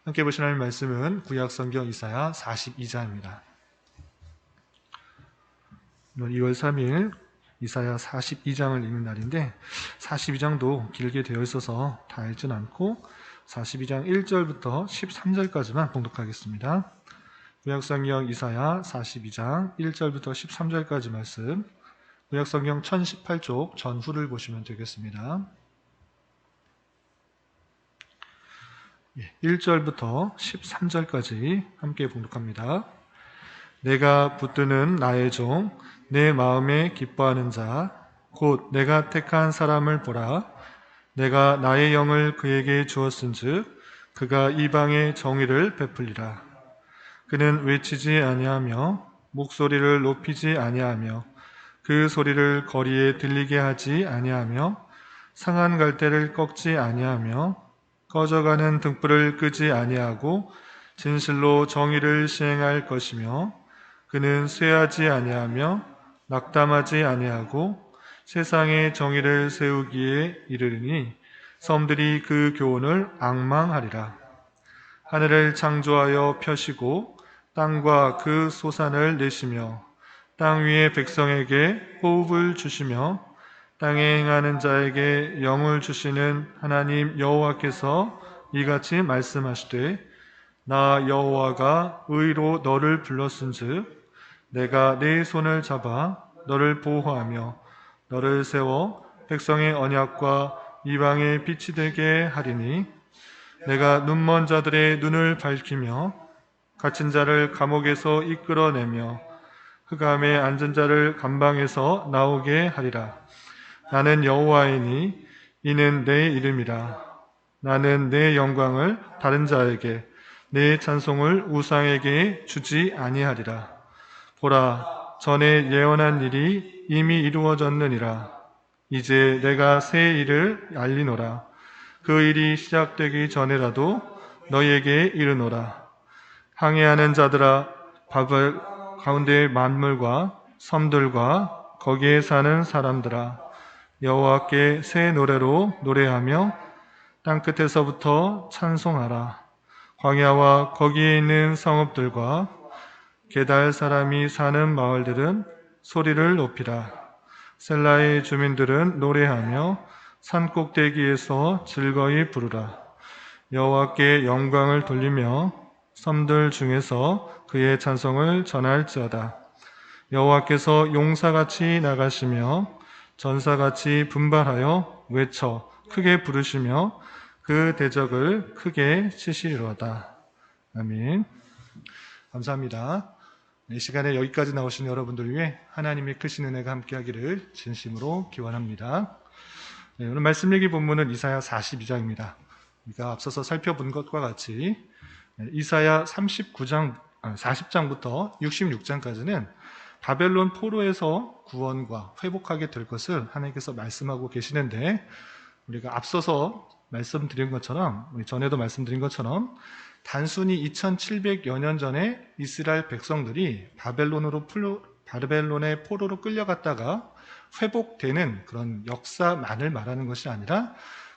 함께 보실 하나님 말씀은 구약성경 이사야 42장입니다. 오늘 2월 3일 이사야 42장을 읽는 날인데 42장도 길게 되어 있어서 다 읽진 않고 42장 1절부터 13절까지만 봉독하겠습니다. 구약성경 이사야 42장 1절부터 13절까지 말씀, 구약성경 1018쪽 전후를 보시면 되겠습니다. 1절부터 13절까지 함께 봉독합니다. 내가 붙드는 나의 종, 내 마음에 기뻐하는 자, 곧 내가 택한 사람을 보라. 내가 나의 영을 그에게 주었은즉 그가 이방의 정의를 베풀리라. 그는 외치지 아니하며 목소리를 높이지 아니하며 그 소리를 거리에 들리게 하지 아니하며 상한 갈대를 꺾지 아니하며 꺼져가는 등불을 끄지 아니하고 진실로 정의를 시행할 것이며 그는 쇠하지 아니하며 낙담하지 아니하고 세상의 정의를 세우기에 이르리니 섬들이 그 교훈을 앙망하리라. 하늘을 창조하여 펴시고 땅과 그 소산을 내시며 땅 위의 백성에게 호흡을 주시며 땅에 행하는 자에게 영을 주시는 하나님 여호와께서 이같이 말씀하시되 나 여호와가 의로 너를 불렀은즉 내가 네 손을 잡아 너를 보호하며 너를 세워 백성의 언약과 이방의 빛이 되게 하리니 내가 눈먼 자들의 눈을 밝히며 갇힌 자를 감옥에서 이끌어내며 흑암에 앉은 자를 감방에서 나오게 하리라. 나는 여호와이니 이는 내 이름이라. 나는 내 영광을 다른 자에게 내 찬송을 우상에게 주지 아니하리라. 보라, 전에 예언한 일이 이미 이루어졌느니라. 이제 내가 새 일을 알리노라. 그 일이 시작되기 전에라도 너희에게 이르노라. 항해하는 자들아, 바벨 가운데의 만물과 섬들과 거기에 사는 사람들아, 여호와께 새 노래로 노래하며 땅끝에서부터 찬송하라. 광야와 거기에 있는 성읍들과 게달 사람이 사는 마을들은 소리를 높이라. 셀라의 주민들은 노래하며 산꼭대기에서 즐거이 부르라. 여호와께 영광을 돌리며 섬들 중에서 그의 찬송을 전할지어다. 여호와께서 용사같이 나가시며 전사같이 분발하여 외쳐 크게 부르시며 그 대적을 크게 치시리로다. 아멘. 감사합니다. 이 시간에 여기까지 나오신 여러분들 위해 하나님의 크신 은혜가 함께하기를 진심으로 기원합니다. 오늘 말씀 얘기 본문은 이사야 42장입니다. 우리가 앞서서 살펴본 것과 같이 이사야 40장부터 66장까지는 바벨론 포로에서 구원과 회복하게 될 것을 하나님께서 말씀하고 계시는데, 우리가 앞서서 말씀드린 것처럼, 전에도 말씀드린 것처럼 단순히 2700여 년 전에 이스라엘 백성들이 바벨론의 포로로 끌려갔다가 회복되는 그런 역사만을 말하는 것이 아니라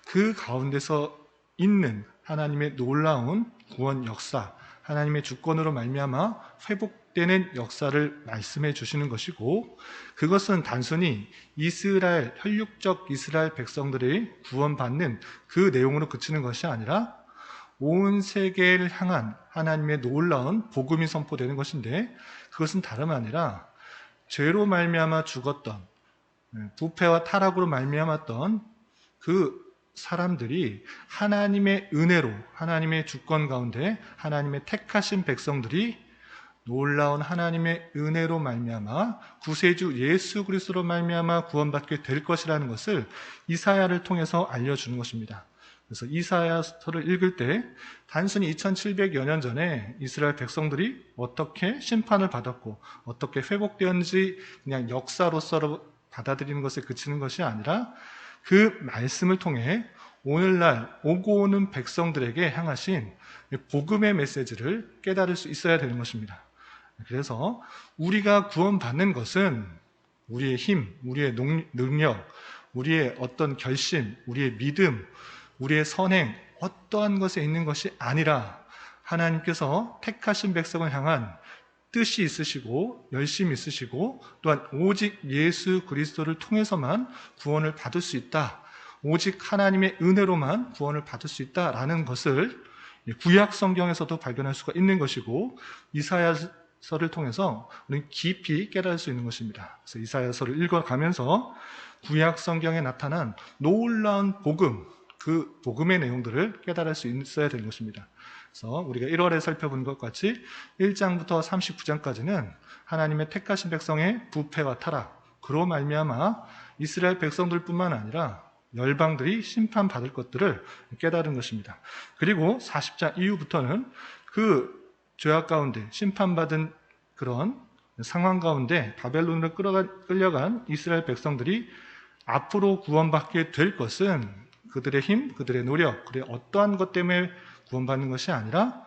그 가운데서 있는 하나님의 놀라운 구원 역사, 하나님의 주권으로 말미암아 회복되는 역사를 말씀해 주시는 것이고, 그것은 단순히 혈육적 이스라엘 백성들이 구원받는 그 내용으로 그치는 것이 아니라 온 세계를 향한 하나님의 놀라운 복음이 선포되는 것인데, 그것은 다름 아니라 죄로 말미암아 죽었던, 부패와 타락으로 말미암았던 그 사람들이 하나님의 은혜로, 하나님의 주권 가운데 하나님의 택하신 백성들이 놀라운 하나님의 은혜로 말미암아 구세주 예수 그리스도로 말미암아 구원받게 될 것이라는 것을 이사야를 통해서 알려주는 것입니다. 그래서 이사야서를 읽을 때 단순히 2700여 년 전에 이스라엘 백성들이 어떻게 심판을 받았고 어떻게 회복되었는지 그냥 역사로서 받아들이는 것에 그치는 것이 아니라 그 말씀을 통해 오늘날 오고 오는 백성들에게 향하신 복음의 메시지를 깨달을 수 있어야 되는 것입니다. 그래서 우리가 구원받는 것은 우리의 힘, 우리의 능력, 우리의 어떤 결심, 우리의 믿음, 우리의 선행, 어떠한 것에 있는 것이 아니라 하나님께서 택하신 백성을 향한 뜻이 있으시고 열심이 있으시고 또한 오직 예수 그리스도를 통해서만 구원을 받을 수 있다. 오직 하나님의 은혜로만 구원을 받을 수 있다라는 것을 구약 성경에서도 발견할 수가 있는 것이고 이사야서를 통해서 우리는 깊이 깨달을 수 있는 것입니다. 그래서 이사야서를 읽어가면서 구약 성경에 나타난 놀라운 복음, 그 복음의 내용들을 깨달을 수 있어야 되는 것입니다. 그래서 우리가 1월에 살펴본 것 같이 1장부터 39장까지는 하나님의 택하신 백성의 부패와 타락, 그로 말미암아 이스라엘 백성들뿐만 아니라 열방들이 심판받을 것들을 깨달은 것입니다. 그리고 40장 이후부터는 그 죄악 가운데 심판받은 그런 상황 가운데 바벨론으로 끌려간 이스라엘 백성들이 앞으로 구원받게 될 것은 그들의 힘, 그들의 노력, 그들의 어떠한 것 때문에 구원받는 것이 아니라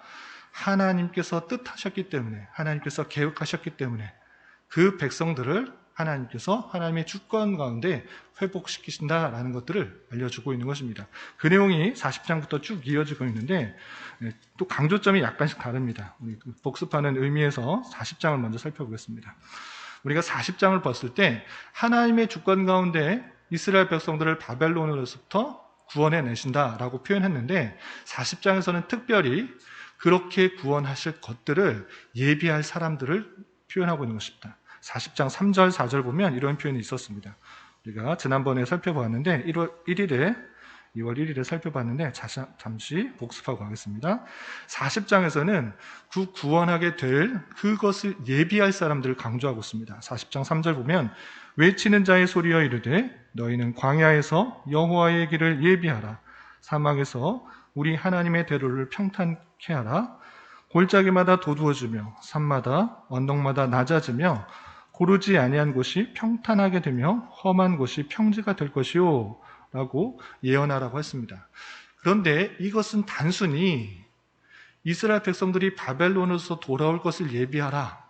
하나님께서 뜻하셨기 때문에, 하나님께서 계획하셨기 때문에 그 백성들을 하나님께서 하나님의 주권 가운데 회복시키신다라는 것들을 알려주고 있는 것입니다. 그 내용이 40장부터 쭉 이어지고 있는데 또 강조점이 약간씩 다릅니다. 복습하는 의미에서 40장을 먼저 살펴보겠습니다. 우리가 40장을 봤을 때 하나님의 주권 가운데 이스라엘 백성들을 바벨론으로부터 구원해 내신다라고 표현했는데 40장에서는 특별히 그렇게 구원하실 것들을 예비할 사람들을 표현하고 있는 것입니다. 40장 3절, 4절 보면 이런 표현이 있었습니다. 우리가 지난번에 살펴보았는데 2월 1일에 살펴봤는데 잠시 복습하고 가겠습니다. 40장에서는 그 구원하게 될 그것을 예비할 사람들을 강조하고 있습니다. 40장 3절 보면 외치는 자의 소리여 이르되 너희는 광야에서 여호와의 길을 예비하라. 사막에서 우리 하나님의 대로를 평탄케 하라. 골짜기마다 도두어지며 산마다 언덕마다 낮아지며 고르지 아니한 곳이 평탄하게 되며 험한 곳이 평지가 될 것이요 라고 예언하라고 했습니다. 그런데 이것은 단순히 이스라엘 백성들이 바벨론에서 돌아올 것을 예비하라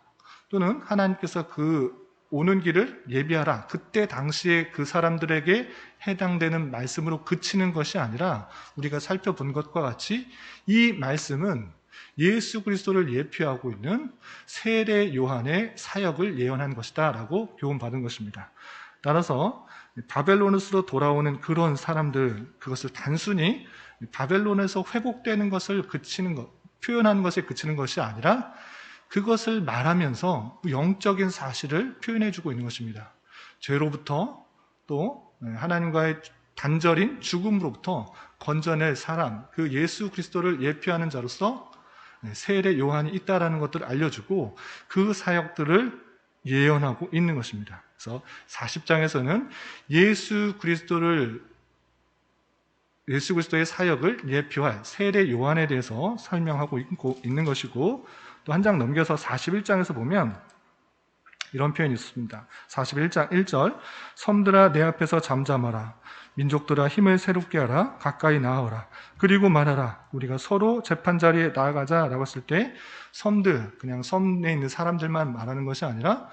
또는 하나님께서 그 오는 길을 예비하라, 그때 당시에 그 사람들에게 해당되는 말씀으로 그치는 것이 아니라 우리가 살펴본 것과 같이 이 말씀은 예수 그리스도를 예표하고 있는 세례 요한의 사역을 예언한 것이다 라고 교훈받은 것입니다. 따라서 바벨론으로 돌아오는 그런 사람들, 그것을 단순히 바벨론에서 회복되는 것을 그치는 것, 표현하는 것에 그치는 것이 아니라 그것을 말하면서 영적인 사실을 표현해주고 있는 것입니다. 죄로부터 또 하나님과의 단절인 죽음으로부터 건져낼 사람, 그 예수 그리스도를 예표하는 자로서 세례 요한이 있다라는 것들을 알려주고 그 사역들을 예언하고 있는 것입니다. 그래서 40장에서는 예수 그리스도의 사역을 예표할 세례 요한에 대해서 설명하고 있는 것이고, 또 한 장 넘겨서 41장에서 보면 이런 표현이 있습니다. 41장 1절 섬들아 내 앞에서 잠잠하라. 민족들아 힘을 새롭게 하라. 가까이 나아오라. 그리고 말하라. 우리가 서로 재판자리에 나아가자 라고 했을 때 섬들, 그냥 섬에 있는 사람들만 말하는 것이 아니라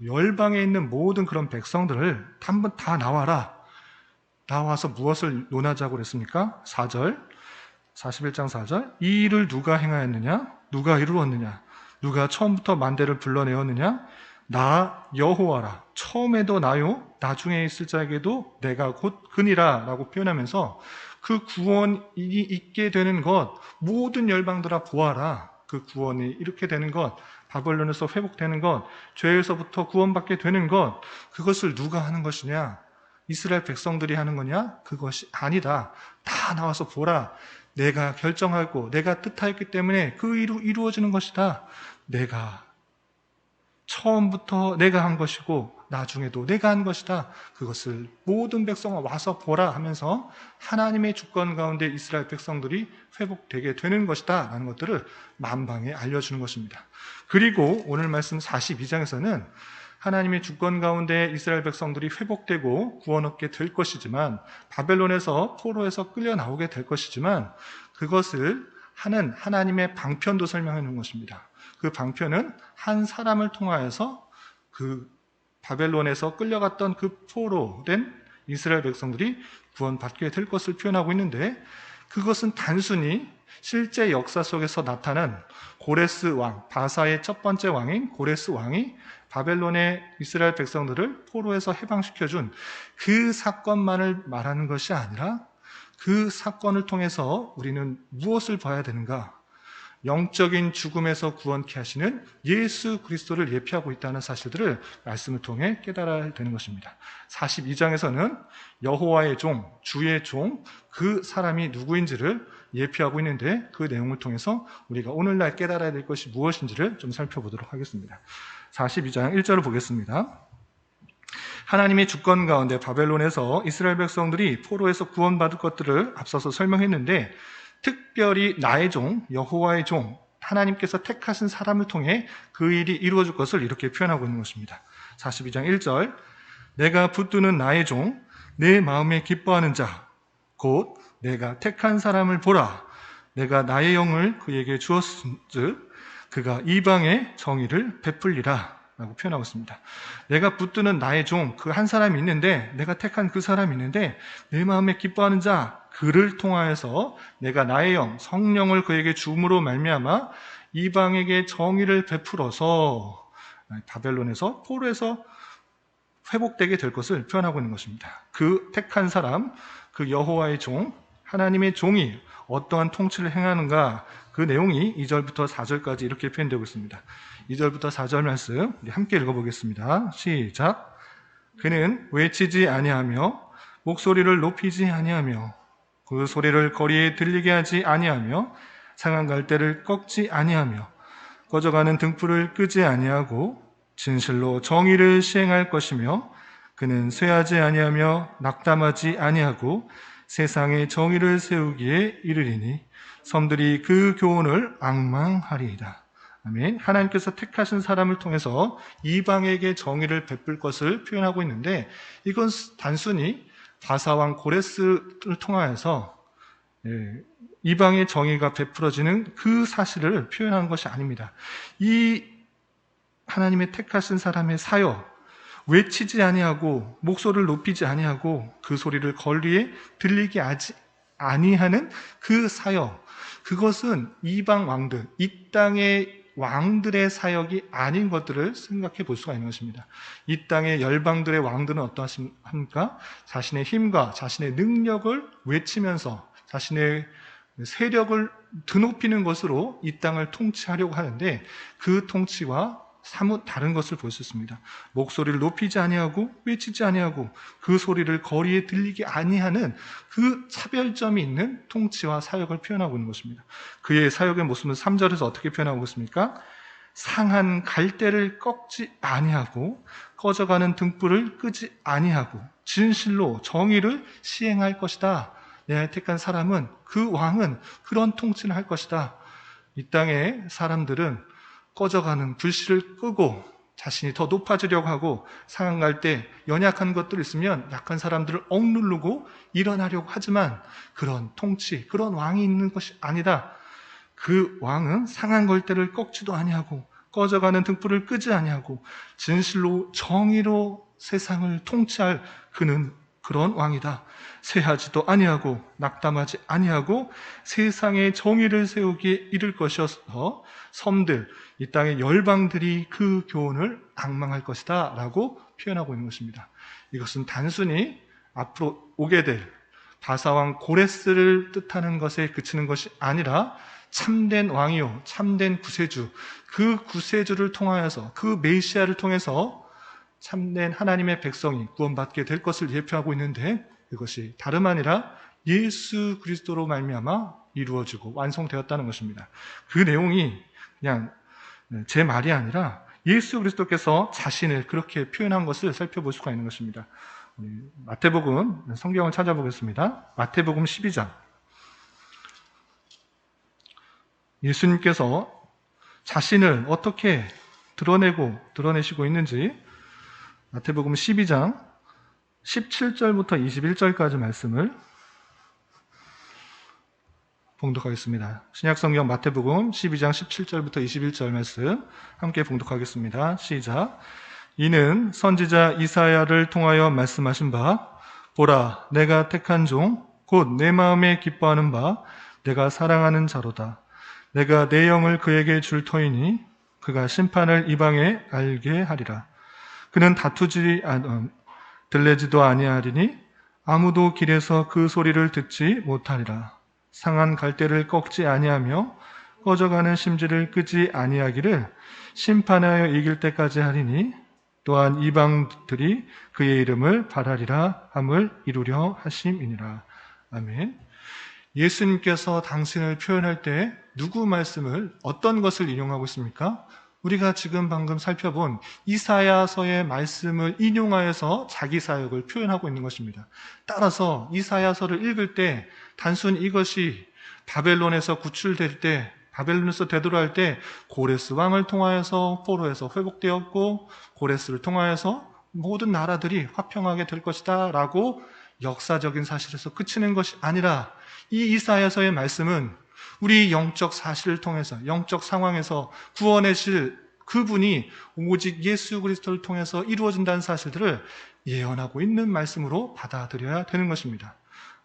열방에 있는 모든 그런 백성들을 한번 다 나와라. 나와서 무엇을 논하자고 그랬습니까? 4절, 41장 4절 이 일을 누가 행하였느냐? 누가 이루었느냐? 누가 처음부터 만대를 불러내었느냐? 나 여호와라. 처음에도 나요, 나중에 있을 자에게도 내가 곧 그니라 라고 표현하면서 그 구원이 있게 되는 것, 모든 열방들아 보아라. 그 구원이 이렇게 되는 것, 바벨론에서 회복되는 것, 죄에서부터 구원받게 되는 것, 그것을 누가 하는 것이냐? 이스라엘 백성들이 하는 거냐? 그것이 아니다. 다 나와서 보라. 내가 결정하고 내가 뜻하였기 때문에 그 일이 이루어지는 것이다. 내가 처음부터 내가 한 것이고 나중에도 내가 한 것이다. 그것을 모든 백성아 와서 보라 하면서 하나님의 주권 가운데 이스라엘 백성들이 회복되게 되는 것이다 라는 것들을 만방에 알려주는 것입니다. 그리고 오늘 말씀 42장에서는 하나님의 주권 가운데 이스라엘 백성들이 회복되고 구원 얻게 될 것이지만, 바벨론에서 포로에서 끌려 나오게 될 것이지만, 그것을 하는 하나님의 방편도 설명해 놓은 것입니다. 그 방편은 한 사람을 통하여서 그 바벨론에서 끌려갔던 그 포로된 이스라엘 백성들이 구원받게 될 것을 표현하고 있는데, 그것은 단순히 실제 역사 속에서 나타난 고레스 왕, 바사의 첫 번째 왕인 고레스 왕이 바벨론의 이스라엘 백성들을 포로에서 해방시켜준 그 사건만을 말하는 것이 아니라 그 사건을 통해서 우리는 무엇을 봐야 되는가? 영적인 죽음에서 구원케 하시는 예수 그리스도를 예표하고 있다는 사실들을 말씀을 통해 깨달아야 되는 것입니다. 42장에서는 여호와의 종, 주의 종, 그 사람이 누구인지를 예표하고 있는데 그 내용을 통해서 우리가 오늘날 깨달아야 될 것이 무엇인지를 좀 살펴보도록 하겠습니다. 42장 1절을 보겠습니다. 하나님의 주권 가운데 바벨론에서 이스라엘 백성들이 포로에서 구원받을 것들을 앞서서 설명했는데 특별히 나의 종, 여호와의 종, 하나님께서 택하신 사람을 통해 그 일이 이루어질 것을 이렇게 표현하고 있는 것입니다. 42장 1절 내가 붙드는 나의 종, 내 마음에 기뻐하는 자, 곧 내가 택한 사람을 보라. 내가 나의 영을 그에게 주었은즉 그가 이방의 정의를 베풀리라 라고 표현하고 있습니다. 내가 붙드는 나의 종, 그 한 사람이 있는데, 내가 택한 그 사람이 있는데 내 마음에 기뻐하는 자, 그를 통하여서 내가 나의 영, 성령을 그에게 주므로 말미암아 이방에게 정의를 베풀어서 바벨론에서 포로에서 회복되게 될 것을 표현하고 있는 것입니다. 그 택한 사람, 그 여호와의 종, 하나님의 종이 어떠한 통치를 행하는가, 그 내용이 2절부터 4절까지 이렇게 표현되고 있습니다. 2절부터 4절 말씀 우리 함께 읽어보겠습니다. 시작. 그는 외치지 아니하며 목소리를 높이지 아니하며 그 소리를 거리에 들리게 하지 아니하며 상한 갈대를 꺾지 아니하며 꺼져가는 등불을 끄지 아니하고 진실로 정의를 시행할 것이며 그는 쇠하지 아니하며 낙담하지 아니하고 세상에 정의를 세우기에 이르리니 섬들이 그 교훈을 앙망하리이다. 아멘. 하나님께서 택하신 사람을 통해서 이방에게 정의를 베풀 것을 표현하고 있는데 이건 단순히 바사왕 고레스를 통하여서 이방의 정의가 베풀어지는 그 사실을 표현하는 것이 아닙니다. 이 하나님의 택하신 사람의 사역, 외치지 아니하고 목소리를 높이지 아니하고 그 소리를 거리에 들리게 하지 아니하는 그 사역, 그것은 이방 왕들, 이 땅의 왕들의 사역이 아닌 것들을 생각해 볼 수가 있는 것입니다. 이 땅의 열방들의 왕들은 어떠합니까? 자신의 힘과 자신의 능력을 외치면서 자신의 세력을 드높이는 것으로 이 땅을 통치하려고 하는데 그 통치와 사뭇 다른 것을 볼 수 있습니다. 목소리를 높이지 아니하고 외치지 아니하고 그 소리를 거리에 들리게 아니하는 그 차별점이 있는 통치와 사역을 표현하고 있는 것입니다. 그의 사역의 모습은 3절에서 어떻게 표현하고 있습니까? 상한 갈대를 꺾지 아니하고 꺼져가는 등불을 끄지 아니하고 진실로 정의를 시행할 것이다. 내 택한 사람은, 그 왕은 그런 통치를 할 것이다. 이 땅의 사람들은 꺼져가는 불씨를 끄고 자신이 더 높아지려고 하고 상한 갈대, 연약한 것들이 있으면 약한 사람들을 억누르고 일어나려고 하지만 그런 통치, 그런 왕이 있는 것이 아니다. 그 왕은 상한 갈대를 꺾지도 아니하고 꺼져가는 등불을 끄지 아니하고 진실로 정의로 세상을 통치할 그는 그런 왕이다. 쇠하지도 아니하고 낙담하지 아니하고 세상의 정의를 세우기에 이를 것이어서 섬들, 이 땅의 열방들이 그 교훈을 앙망할 것이다 라고 표현하고 있는 것입니다. 이것은 단순히 앞으로 오게 될 바사왕 고레스를 뜻하는 것에 그치는 것이 아니라 참된 왕이요, 참된 구세주, 그 구세주를 통하여서, 그 메시아를 통해서 참된 하나님의 백성이 구원받게 될 것을 예표하고 있는데 이것이 다름 아니라 예수 그리스도로 말미암아 이루어지고 완성되었다는 것입니다. 그 내용이 그냥 제 말이 아니라 예수 그리스도께서 자신을 그렇게 표현한 것을 살펴볼 수가 있는 것입니다. 마태복음 성경을 찾아보겠습니다. 마태복음 12장. 예수님께서 자신을 어떻게 드러내시고 있는지 마태복음 12장 17절부터 21절까지 말씀을 봉독하겠습니다. 신약성경 마태복음 12장 17절부터 21절 말씀 함께 봉독하겠습니다. 시작. 이는 선지자 이사야를 통하여 말씀하신 바 보라 내가 택한 종 곧 내 마음에 기뻐하는 바 내가 사랑하는 자로다. 내가 내 영을 그에게 줄 터이니 그가 심판을 이방에 알게 하리라. 그는 들레지도 아니하리니 아무도 길에서 그 소리를 듣지 못하리라. 상한 갈대를 꺾지 아니하며 꺼져가는 심지를 끄지 아니하기를 심판하여 이길 때까지 하리니 또한 이방들이 그의 이름을 바라리라 함을 이루려 하심이니라. 아멘. 예수님께서 당신을 표현할 때 누구 말씀을, 어떤 것을 인용하고 있습니까? 우리가 지금 방금 살펴본 이사야서의 말씀을 인용하여서 자기 사역을 표현하고 있는 것입니다. 따라서 이사야서를 읽을 때 단순 이것이 바벨론에서 구출될 때, 바벨론에서 되돌아올 때 고레스 왕을 통하여서 포로에서 회복되었고 고레스를 통하여서 모든 나라들이 화평하게 될 것이다 라고 역사적인 사실에서 그치는 것이 아니라 이 이사야서의 말씀은 우리 영적 사실을 통해서, 영적 상황에서 구원의 실, 그분이 오직 예수 그리스도를 통해서 이루어진다는 사실들을 예언하고 있는 말씀으로 받아들여야 되는 것입니다.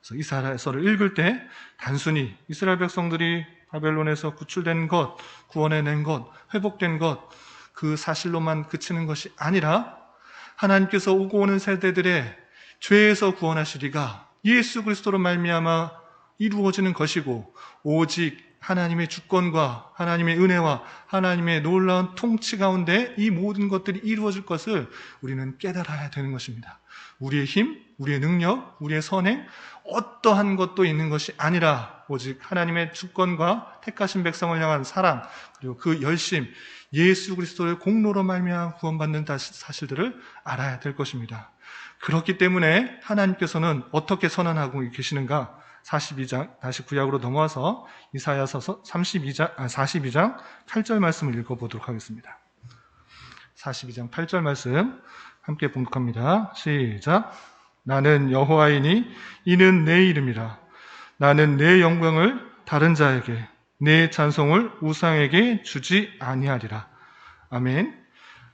그래서 이사야서를 읽을 때 단순히 이스라엘 백성들이 바벨론에서 구출된 것, 구원해낸 것, 회복된 것, 그 사실로만 그치는 것이 아니라 하나님께서 오고 오는 세대들의 죄에서 구원하시리가 예수 그리스도로 말미암아 이루어지는 것이고 오직 하나님의 주권과 하나님의 은혜와 하나님의 놀라운 통치 가운데 이 모든 것들이 이루어질 것을 우리는 깨달아야 되는 것입니다. 우리의 힘, 우리의 능력, 우리의 선행 어떠한 것도 있는 것이 아니라 오직 하나님의 주권과 택하신 백성을 향한 사랑 그리고 그 열심, 예수 그리스도의 공로로 말미암아 구원받는 사실들을 알아야 될 것입니다. 그렇기 때문에 하나님께서는 어떻게 선언하고 계시는가? 42장, 다시 구약으로 넘어와서 이사야서 42장 8절 말씀을 읽어보도록 하겠습니다. 42장 8절 말씀 함께 봉독합니다. 시작. 나는 여호와이니 이는 내 이름이라. 나는 내 영광을 다른 자에게, 내 찬송을 우상에게 주지 아니하리라. 아멘.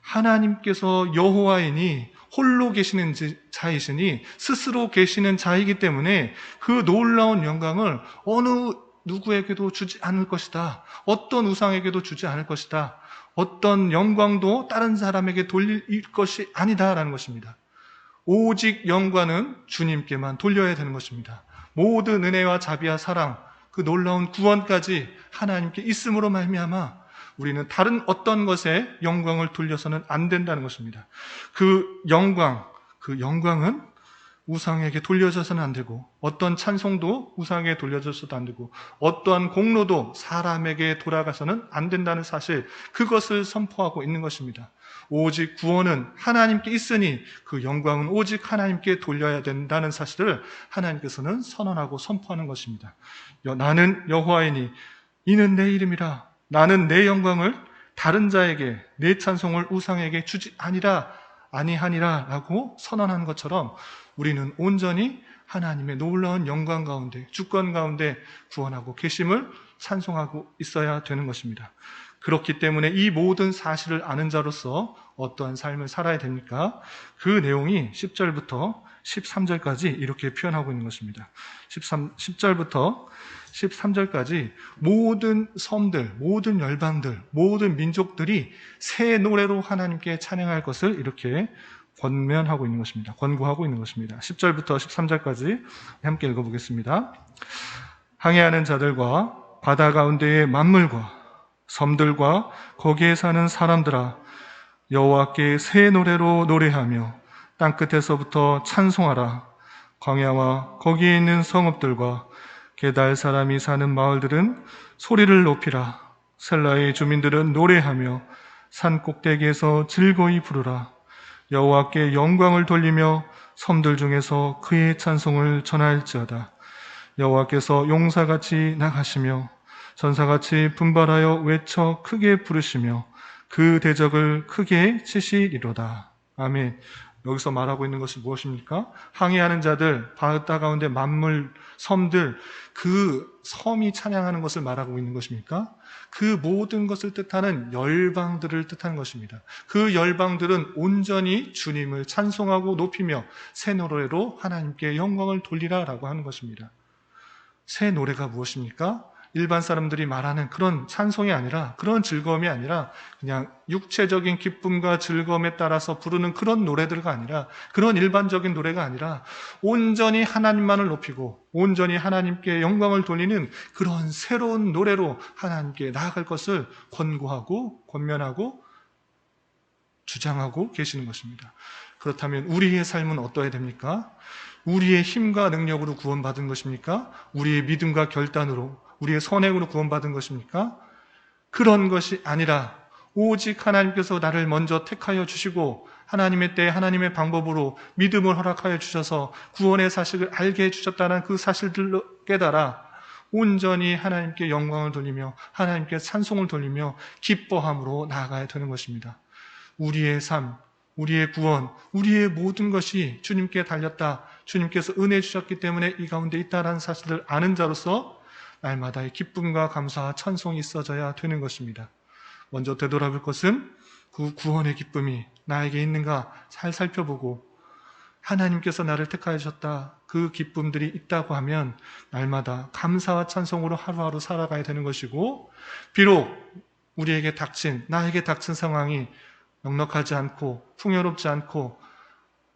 하나님께서 여호와이니 홀로 계시는 자이시니 스스로 계시는 자이기 때문에 그 놀라운 영광을 어느 누구에게도 주지 않을 것이다. 어떤 우상에게도 주지 않을 것이다. 어떤 영광도 다른 사람에게 돌릴 것이 아니다라는 것입니다. 오직 영광은 주님께만 돌려야 되는 것입니다. 모든 은혜와 자비와 사랑, 그 놀라운 구원까지 하나님께 있음으로 말미암아 우리는 다른 어떤 것에 영광을 돌려서는 안 된다는 것입니다. 그 영광은 우상에게 돌려져서는 안 되고 어떤 찬송도 우상에게 돌려져서도 안 되고 어떠한 공로도 사람에게 돌아가서는 안 된다는 사실, 그것을 선포하고 있는 것입니다. 오직 구원은 하나님께 있으니 그 영광은 오직 하나님께 돌려야 된다는 사실을 하나님께서는 선언하고 선포하는 것입니다. 나는 여호와이니 이는 내 이름이라. 나는 내 영광을 다른 자에게, 내 찬송을 우상에게 주지 아니하니라 라고 선언하는 것처럼 우리는 온전히 하나님의 놀라운 영광 가운데, 주권 가운데 구원하고 계심을 찬송하고 있어야 되는 것입니다. 그렇기 때문에 이 모든 사실을 아는 자로서 어떠한 삶을 살아야 됩니까? 그 내용이 10절부터 13절까지 이렇게 표현하고 있는 것입니다. 10절부터 13절까지 모든 섬들, 모든 열방들, 모든 민족들이 새 노래로 하나님께 찬양할 것을 이렇게 권면하고 있는 것입니다. 권고하고 있는 것입니다. 10절부터 13절까지 함께 읽어보겠습니다. 항해하는 자들과 바다 가운데의 만물과 섬들과 거기에 사는 사람들아, 여호와께 새 노래로 노래하며 땅끝에서부터 찬송하라. 광야와 거기에 있는 성읍들과 게달 사람이 사는 마을들은 소리를 높이라. 셀라의 주민들은 노래하며 산 꼭대기에서 즐거이 부르라. 여호와께 영광을 돌리며 섬들 중에서 그의 찬송을 전할지어다. 여호와께서 용사같이 나가시며 전사같이 분발하여 외쳐 크게 부르시며 그 대적을 크게 치시리로다. 아멘. 여기서 말하고 있는 것이 무엇입니까? 항해하는 자들, 바다 가운데 만물, 섬들, 그 섬이 찬양하는 것을 말하고 있는 것입니까? 그 모든 것을 뜻하는 열방들을 뜻하는 것입니다. 그 열방들은 온전히 주님을 찬송하고 높이며 새 노래로 하나님께 영광을 돌리라라고 하는 것입니다. 새 노래가 무엇입니까? 일반 사람들이 말하는 그런 찬송이 아니라, 그런 즐거움이 아니라, 그냥 육체적인 기쁨과 즐거움에 따라서 부르는 그런 노래들가 아니라, 그런 일반적인 노래가 아니라, 온전히 하나님만을 높이고 온전히 하나님께 영광을 돌리는 그런 새로운 노래로 하나님께 나아갈 것을 권고하고 권면하고 주장하고 계시는 것입니다. 그렇다면 우리의 삶은 어떠해야 됩니까? 우리의 힘과 능력으로 구원받은 것입니까? 우리의 믿음과 결단으로, 우리의 선행으로 구원받은 것입니까? 그런 것이 아니라 오직 하나님께서 나를 먼저 택하여 주시고 하나님의 때 하나님의 방법으로 믿음을 허락하여 주셔서 구원의 사실을 알게 해주셨다는 그 사실들로 깨달아 온전히 하나님께 영광을 돌리며 하나님께 찬송을 돌리며 기뻐함으로 나아가야 되는 것입니다. 우리의 삶, 우리의 구원, 우리의 모든 것이 주님께 달렸다. 주님께서 은혜 주셨기 때문에 이 가운데 있다라는 사실을 아는 자로서 날마다의 기쁨과 감사와 찬송이 있어져야 되는 것입니다. 먼저 되돌아볼 것은 그 구원의 기쁨이 나에게 있는가 잘 살펴보고 하나님께서 나를 택하여 주셨다. 그 기쁨들이 있다고 하면 날마다 감사와 찬송으로 하루하루 살아가야 되는 것이고, 비록 우리에게 나에게 닥친 상황이 넉넉하지 않고 풍요롭지 않고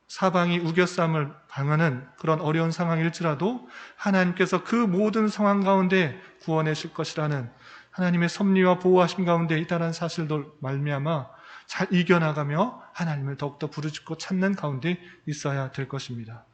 사방이 우겨쌈을 당하는 그런 어려운 상황일지라도 하나님께서 그 모든 상황 가운데 구원하실 것이라는 하나님의 섭리와 보호하심 가운데 있다는 사실들 말미암아 잘 이겨나가며 하나님을 더욱더 부르짖고 찾는 가운데 있어야 될 것입니다.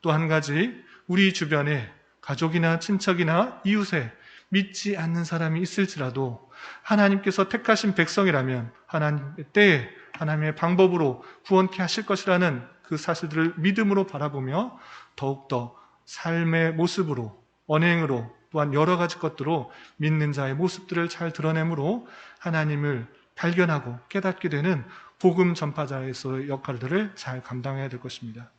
또 한 가지, 우리 주변에 가족이나 친척이나 이웃에 믿지 않는 사람이 있을지라도 하나님께서 택하신 백성이라면 하나님의 때에 하나님의 방법으로 구원케 하실 것이라는 그 사실들을 믿음으로 바라보며 더욱더 삶의 모습으로, 언행으로, 또한 여러 가지 것들로 믿는 자의 모습들을 잘 드러내므로 하나님을 발견하고 깨닫게 되는 복음 전파자에서의 역할들을 잘 감당해야 될 것입니다.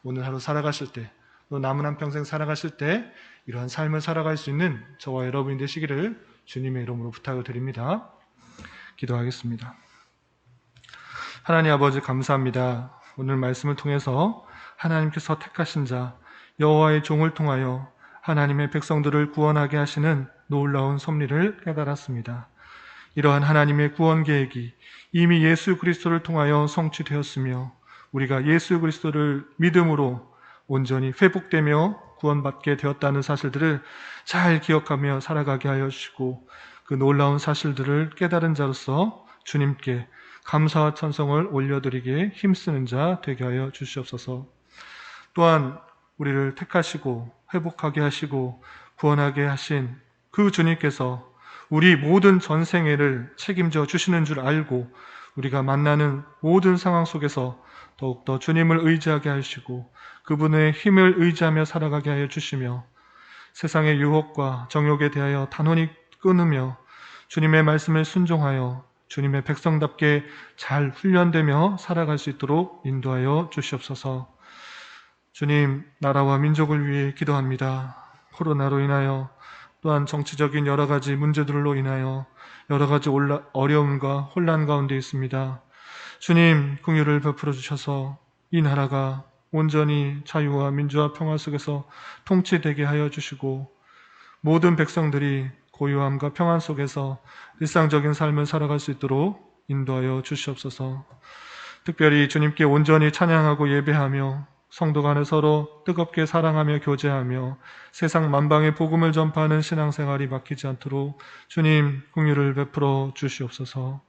오늘 하루 살아가실 때, 또 남은 한평생 살아가실 때 이러한 삶을 살아갈 수 있는 저와 여러분이 되시기를 주님의 이름으로 부탁을 드립니다. 기도하겠습니다. 하나님 아버지 감사합니다. 오늘 말씀을 통해서 하나님께서 택하신 자 여호와의 종을 통하여 하나님의 백성들을 구원하게 하시는 놀라운 섭리를 깨달았습니다. 이러한 하나님의 구원 계획이 이미 예수 그리스도를 통하여 성취되었으며 우리가 예수 그리스도를 믿음으로 온전히 회복되며 구원받게 되었다는 사실들을 잘 기억하며 살아가게 하여 주시고 그 놀라운 사실들을 깨달은 자로서 주님께 감사와 찬송을 올려드리기에 힘쓰는 자 되게 하여 주시옵소서. 또한 우리를 택하시고 회복하게 하시고 구원하게 하신 그 주님께서 우리 모든 전생애를 책임져 주시는 줄 알고 우리가 만나는 모든 상황 속에서 더욱더 주님을 의지하게 하시고 그분의 힘을 의지하며 살아가게 하여 주시며 세상의 유혹과 정욕에 대하여 단호히 끊으며 주님의 말씀을 순종하여 주님의 백성답게 잘 훈련되며 살아갈 수 있도록 인도하여 주시옵소서. 주님, 나라와 민족을 위해 기도합니다. 코로나로 인하여 또한 정치적인 여러 가지 문제들로 인하여 여러 가지 어려움과 혼란 가운데 있습니다. 주님, 긍휼을 베풀어 주셔서 이 나라가 온전히 자유와 민주와 평화 속에서 통치되게 하여 주시고 모든 백성들이 고요함과 평안 속에서 일상적인 삶을 살아갈 수 있도록 인도하여 주시옵소서. 특별히 주님께 온전히 찬양하고 예배하며 성도 간에 서로 뜨겁게 사랑하며 교제하며 세상 만방에 복음을 전파하는 신앙생활이 막히지 않도록 주님 긍휼을 베풀어 주시옵소서.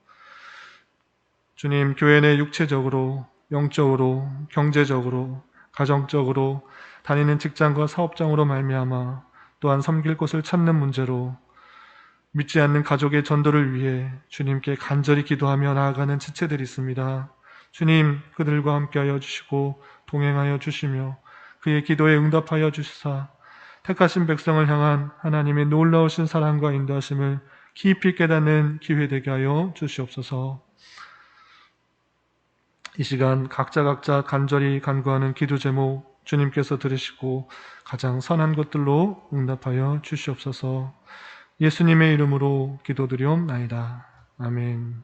주님, 교회 내 육체적으로, 영적으로, 경제적으로, 가정적으로, 다니는 직장과 사업장으로 말미암아 또한 섬길 곳을 찾는 문제로 믿지 않는 가족의 전도를 위해 주님께 간절히 기도하며 나아가는 지체들이 있습니다. 주님, 그들과 함께하여 주시고 동행하여 주시며 그의 기도에 응답하여 주시사 택하신 백성을 향한 하나님의 놀라우신 사랑과 인도하심을 깊이 깨닫는 기회 되게 하여 주시옵소서. 이 시간 각자 간절히 간구하는 기도 제목 주님께서 들으시고 가장 선한 것들로 응답하여 주시옵소서. 예수님의 이름으로 기도드리옵나이다. 아멘.